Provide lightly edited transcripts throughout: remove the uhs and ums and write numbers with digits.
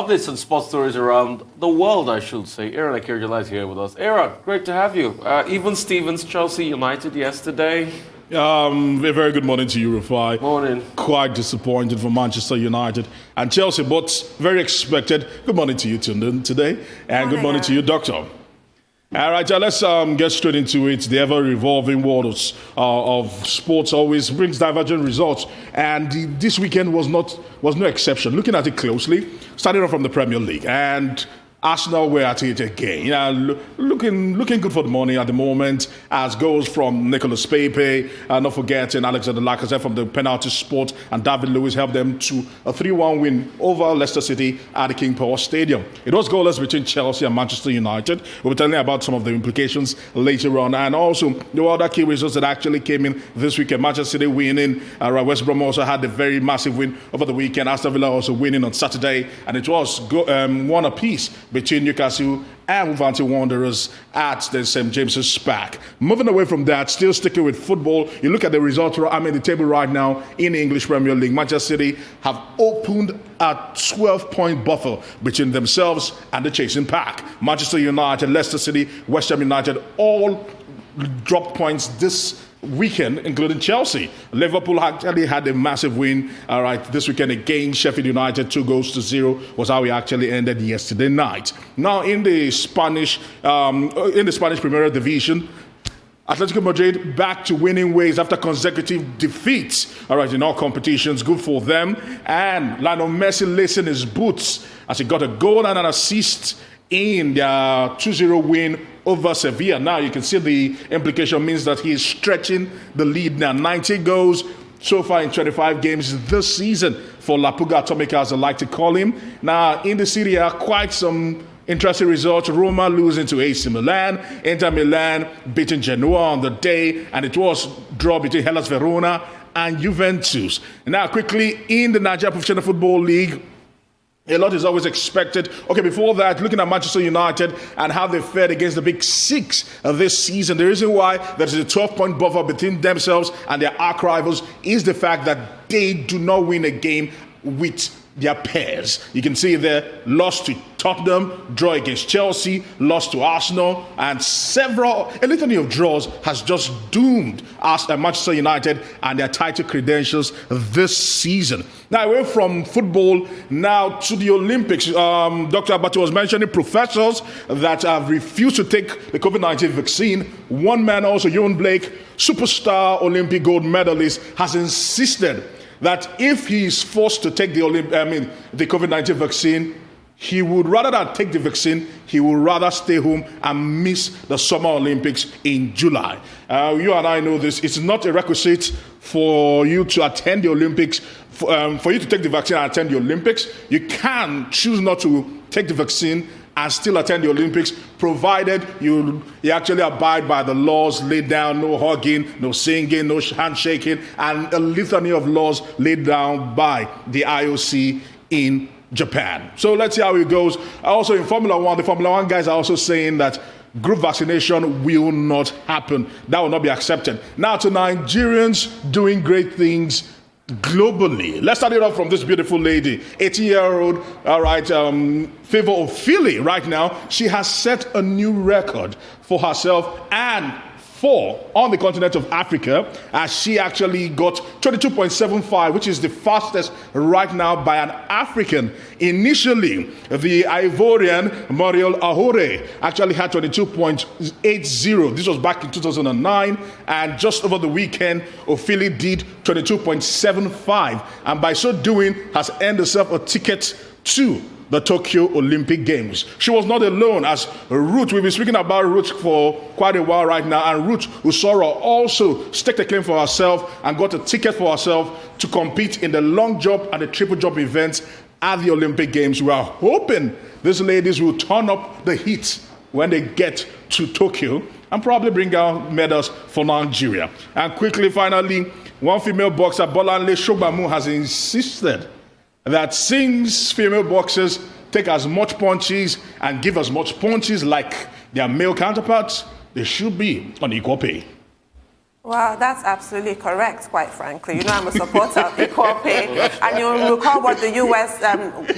updates and sports stories around the world, I should say. Aaron Akirjala is here with us. Aaron, great to have you. Even Stevens, Chelsea United yesterday. A very good morning to you, Rufai. Morning. Quite disappointed for Manchester United and Chelsea, but very expected. Good morning to you today, and good morning to you, Doctor. All right, let's get straight into it. The ever-revolving world of sports always brings divergent results, and this weekend was no exception. Looking at it closely, starting off from the Premier League, and Arsenal were at it again. Looking good for the money at the moment, as goals from Nicolas Pepe, not forgetting Alexander Lacazette from the penalty spot, and David Luiz helped them to a 3-1 win over Leicester City at the King Power Stadium. It was goalless between Chelsea and Manchester United. We'll be telling you about some of the implications later on, and also the other key results that actually came in this weekend. Manchester City winning, West Brom also had a very massive win over the weekend. Aston Villa also winning on Saturday, and it was one apiece between Newcastle and Wolverhampton Wanderers at the St. James's Park. Moving away from that, still sticking with football, you look at the results, the table right now in the English Premier League. Manchester City have opened a 12-point buffer between themselves and the chasing pack. Manchester United, Leicester City, West Ham United all dropped points this weekend, including Chelsea. Liverpool actually had a massive win this weekend against Sheffield United. 2-0 was how we actually ended yesterday night. Now in the Spanish Primera Division, Atletico Madrid back to winning ways after consecutive defeats. In all competitions, good for them. And Lionel Messi lacing his boots as he got a goal and an assist in their 2-0 win over Sevilla. Now you can see the implication means that he is stretching the lead now. 90 goals so far in 25 games this season for La Puga Atomica, as I like to call him. Now in the Serie A, quite some interesting results. Roma losing to AC Milan, Inter Milan beating Genoa on the day, and it was draw between Hellas Verona and Juventus. Now quickly in the Nigeria Professional Football League, a lot is always expected. Okay, before that, looking at Manchester United and how they fared against the Big Six this season, the reason why there is a 12-point buffer between themselves and their arch rivals is the fact that they do not win a game with their pairs. You can see there, lost to Tottenham, draw against Chelsea, lost to Arsenal, and a litany of draws has just doomed Manchester United and their title credentials this season. Now, away from football, now to the Olympics. Dr. Abati was mentioning professors that have refused to take the COVID-19 vaccine. One man also, Ewan Blake, superstar Olympic gold medalist, has insisted that if he is forced to take the COVID-19 vaccine, he would rather than take the vaccine, he would rather stay home and miss the Summer Olympics in July. You and I know this. It's not a requisite for you to attend the Olympics, for you to take the vaccine and attend the Olympics. You can choose not to take the vaccine and still attend the Olympics, provided you actually abide by the laws laid down: no hugging, no singing, no handshaking, and a litany of laws laid down by the IOC in Japan. So let's see how it goes. Also in Formula One, the Formula One guys are also saying that group vaccination will not happen. That will not be accepted. Now to Nigerians doing great things globally. Let's start it off from this beautiful lady, 18-year-old, Favor Ofili. Right now, she has set a new record for herself and on the continent of Africa, as she actually got 22.75, which is the fastest right now by an African. Initially, the Ivorian Muriel Ahore actually had 22.80. This was back in 2009, and just over the weekend, Ofili did 22.75, and by so doing has earned herself a ticket to the Tokyo Olympic Games. She was not alone, as Ruth, we've been speaking about Ruth for quite a while right now, and Ruth Usoro also staked a claim for herself and got a ticket for herself to compete in the long jump and the triple jump events at the Olympic Games. We are hoping these ladies will turn up the heat when they get to Tokyo and probably bring out medals for Nigeria. And quickly, finally, one female boxer, Bolanle Shogbamu, has insisted that since female boxers take as much punches and give as much punches like their male counterparts, they should be on equal pay. Well, Well, that's absolutely correct, quite frankly. You know, I'm a supporter of equal pay. And you'll recall what the U.S.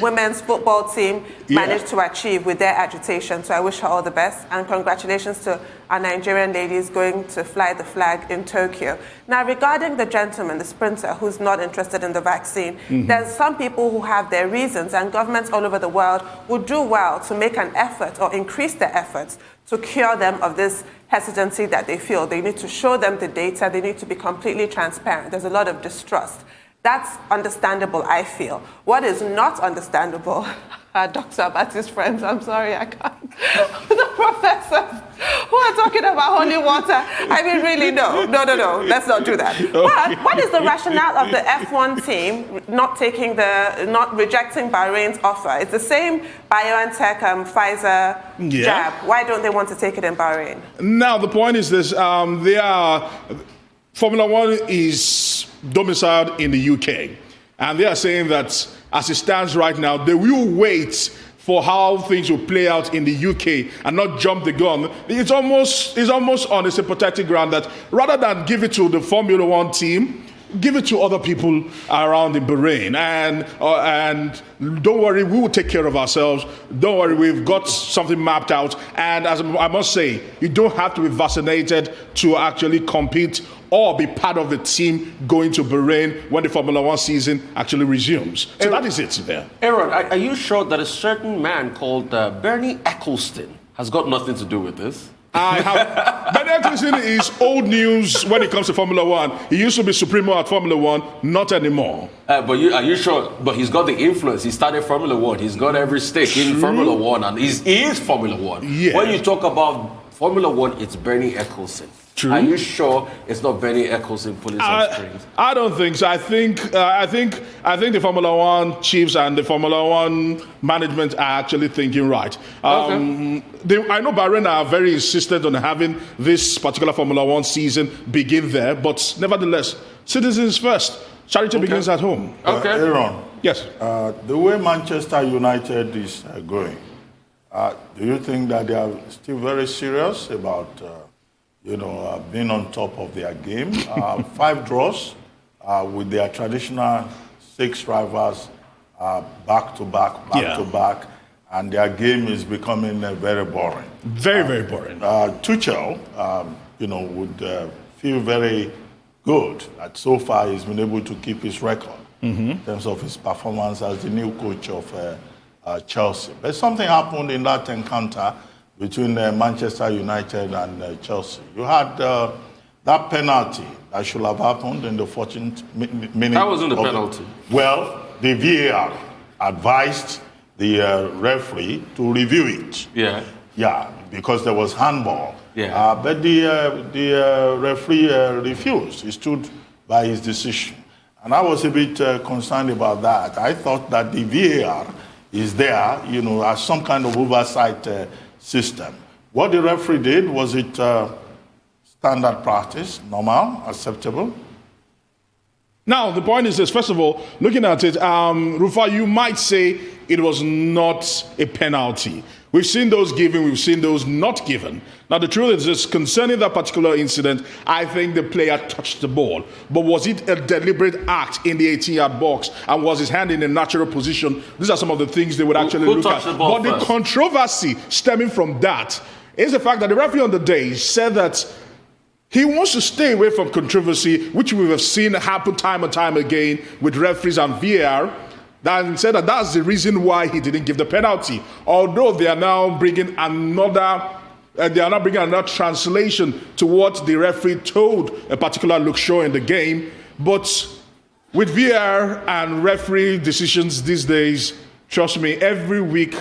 Women's football team managed to achieve with their agitation. So I wish her all the best. And congratulations to our Nigerian ladies going to fly the flag in Tokyo. Now, regarding the gentleman, the sprinter, who's not interested in the vaccine, there's some people who have their reasons, and governments all over the world would do well to make an effort or increase their efforts to cure them of this hesitancy that they feel. They need to show them the data. They need to be completely transparent. There's a lot of distrust. That's understandable, I feel. What is not understandable, Dr. Abati's friends, I'm sorry, I can't. The professors who are talking about holy water. I mean, really, no, let's not do that. But what is the rationale of the F1 team not rejecting Bahrain's offer? It's the same BioNTech Pfizer jab. Why don't they want to take it in Bahrain? Now, the point is this, Formula One is domiciled in the UK. And they are saying that as it stands right now, they will wait for how things will play out in the UK and not jump the gun. It's almost on a sympathetic ground that rather than give it to the Formula One team, give it to other people around in Bahrain. And don't worry, we will take care of ourselves. Don't worry, we've got something mapped out. And as I must say, you don't have to be vaccinated to actually compete or be part of the team going to Bahrain when the Formula One season actually resumes. So that is it there. Aaron, are you sure that a certain man called Bernie Ecclestone has got nothing to do with this? Bernie Ecclestone is old news when it comes to Formula One. He used to be Supremo at Formula One, not anymore. But are you sure? But he's got the influence. He started Formula One. He's got every stake in Formula One, and he is Formula One. Yeah. When you talk about Formula One, it's Bernie Ecclestone. True. Are you sure it's not Bernie Ecclestone pulling some strings? I don't think so. I think the Formula One chiefs and the Formula One management are actually thinking right. I know Bahrain are very insistent on having this particular Formula One season begin there, but nevertheless, citizens first. Charity begins at home. Aaron. Yes. The way Manchester United is going, do you think that they are still very serious about being on top of their game? 5 draws with their traditional 6 rivals back to back, and their game is becoming very boring. Very boring. Tuchel, would feel very good that so far he's been able to keep his record in terms of his performance as the new coach of Chelsea. But something happened in that encounter between Manchester United and Chelsea. You had that penalty that should have happened in the 14th minute. That wasn't a penalty. Well, the VAR advised the referee to review it. Yeah. Yeah, because there was handball. Yeah. But the referee refused. He stood by his decision. And I was a bit concerned about that. I thought that the VAR is there, as some kind of oversight system. What the referee did, was it standard practice, normal, acceptable? Now, the point is this. First of all, looking at it, Rufa, you might say it was not a penalty. We've seen those given, we've seen those not given. Now, the truth is this, concerning that particular incident, I think the player touched the ball. But was it a deliberate act in the 18-yard box? And was his hand in a natural position? These are some of the things they would actually look at. But the controversy stemming from that is the fact that the referee on the day said that he wants to stay away from controversy, which we have seen happen time and time again with referees and VAR. That said that that's the reason why he didn't give the penalty. Although they are now bringing another translation to what the referee told a particular look show in the game. But with VAR and referee decisions these days, trust me, every week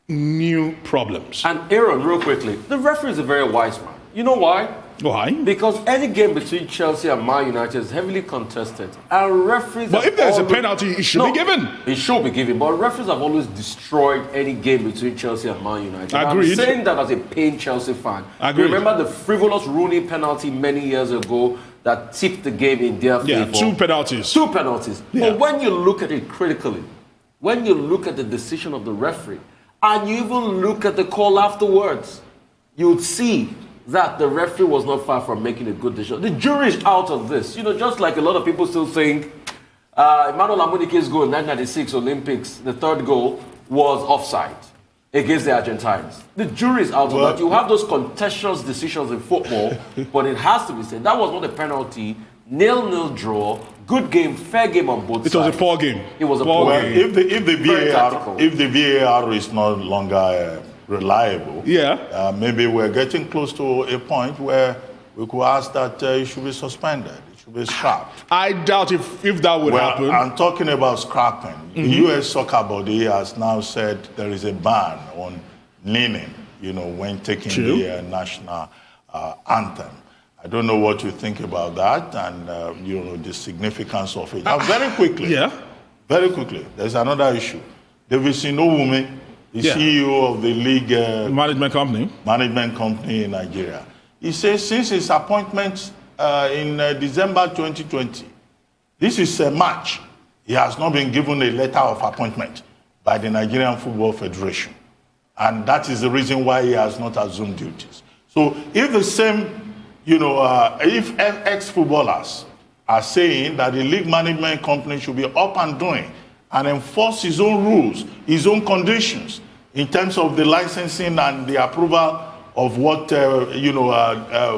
new problems. And Aaron, real quickly, the referee is a very wise man. You know why? Why? Because any game between Chelsea and Man United is heavily contested. And referees... But if there's a penalty, it should be given. It should be given. But referees have always destroyed any game between Chelsea and Man United. Agreed. I'm saying that as a pain Chelsea fan. Agreed. Remember the frivolous Rooney penalty many years ago that tipped the game in their favor? Yeah, 2 penalties. 2 penalties. Yeah. But when you look at it critically, when you look at the decision of the referee, and you even look at the call afterwards, you'd see that the referee was not far from making a good decision. The jury is out on this. You know, just like a lot of people still saying Emmanuel Amunike's goal in 1996 Olympics, the third goal, was offside against the Argentines. The jury is out on that. You have those contentious decisions in football, but it has to be said, that was not a penalty. 0-0 draw, good game, fair game on both sides. It was a poor game. It was a poor game. If the VAR is no longer reliable, maybe we're getting close to a point where we could ask that it should be suspended. It should be scrapped. I doubt if that would happen. I'm talking about scrapping. The U.S. soccer body has now said there is a ban on kneeling, you know, when taking the national anthem. I don't know what you think about that and, you know, the significance of it. Now, very quickly, there's another issue. Davidson Owume, the CEO of the league management company in Nigeria. He says since his appointment in December 2020, this is a match. He has not been given a letter of appointment by the Nigerian Football Federation. And that is the reason why he has not assumed duties. So if the same, you know, if ex-footballers are saying that the league management company should be up and doing and enforce his own rules, his own conditions in terms of the licensing and the approval of what,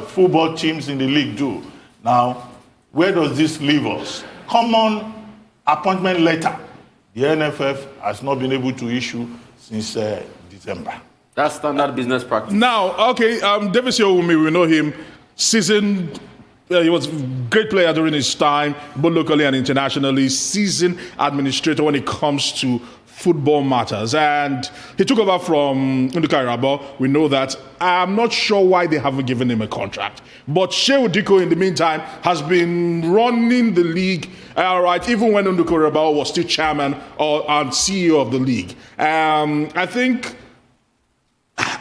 football teams in the league do. Now, where does this leave us? Common appointment letter. The NFF has not been able to issue since December. That's standard business practice. Now, okay, Davidson Owume, we know him, seasoned. He was a great player during his time, both locally and internationally, seasoned administrator when it comes to football matters. And he took over from Nduka Irabo. We know that. I'm not sure why they haven't given him a contract. But Shehu Diko, in the meantime, has been running the league, even when Nduka Irabo was still chairman and CEO of the league. I think...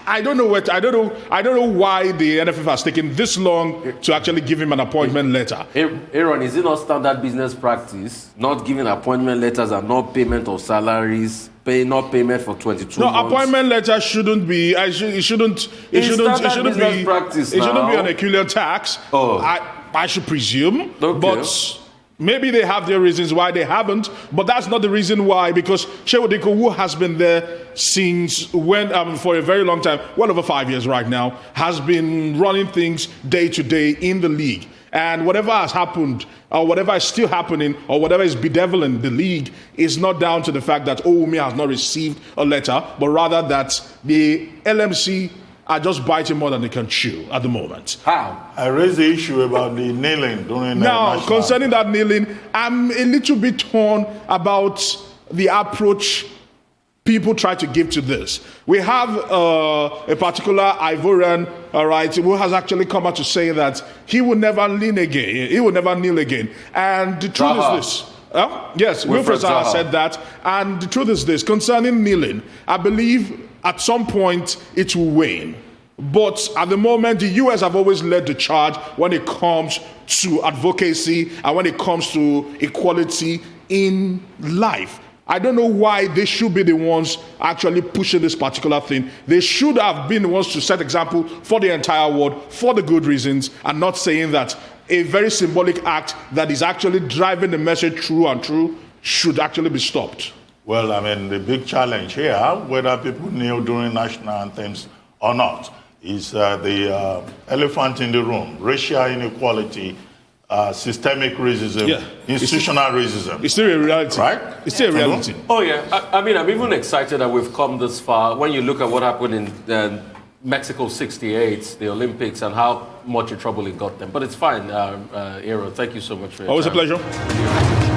I don't know why the NFF has taken this long to actually give him an appointment letter. Aaron, is it not standard business practice, not giving appointment letters and not payment of salaries, not payment for 22 months? No, appointment letter shouldn't be. It shouldn't be an accrual tax. I should presume, but. Maybe they have their reasons why they haven't, but that's not the reason why, because Shehu Diko, who has been there since for a very long time, well over 5 years right now, has been running things day to day in the league. And whatever has happened, or whatever is still happening, or whatever is bedeviling the league, is not down to the fact that Owume has not received a letter, but rather that the LMC are just biting more than they can chew at the moment. How? I raised the issue about the kneeling during now, concerning that kneeling, I'm a little bit torn about the approach people try to give to this. We have a particular Ivorian, who has actually come out to say that he will never kneel again. He will never kneel again. And the truth is this. Yes, Wilfred Zaha said that. And the truth is this. Concerning kneeling, I believe at some point it will wane. But at the moment, the US have always led the charge when it comes to advocacy and when it comes to equality in life. I don't know why they should be the ones actually pushing this particular thing. They should have been the ones to set example for the entire world for the good reasons, and not saying that a very symbolic act that is actually driving the message through and through should actually be stopped. Well, I mean, the big challenge here, whether people kneel during national anthems or not, is the elephant in the room: racial inequality, systemic racism, institutional racism. It's still a reality. Right? It's still a reality. Oh, yeah. I mean, I'm even excited that we've come this far. When you look at what happened in Mexico 68, the Olympics, and how much trouble it got them. But it's fine, Aaron. Thank you so much for your Always time. a pleasure.